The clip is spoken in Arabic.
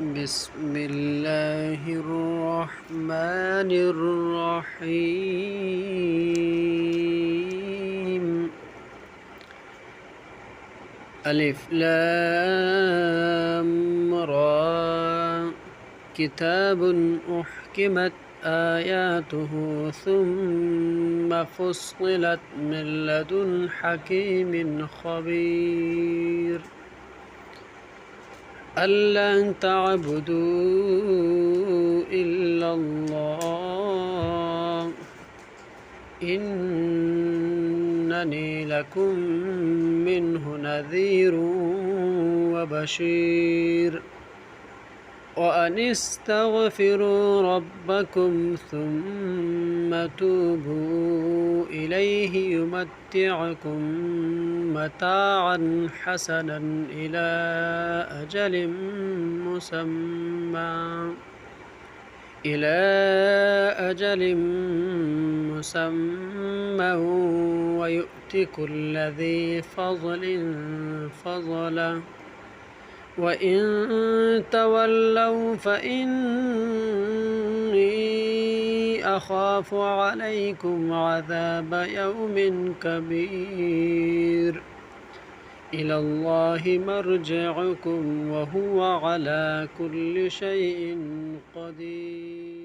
بسم الله الرحمن الرحيم. ألف لام را. كتاب أحكمت آياته ثم فصلت من لدن حكيم خبير. ألا تعبدوا إلا الله إنني لكم منه نذير وبشير. وأن استغفروا ربكم ثم توبوا إليه يمتعكم متاعا حسنا إلى أجل مسمى ويؤت كل ذي فضل فضله. وإن تولوا فإني أخاف عليكم عذاب يوم كبير. إلى الله مرجعكم وهو على كل شيء قدير.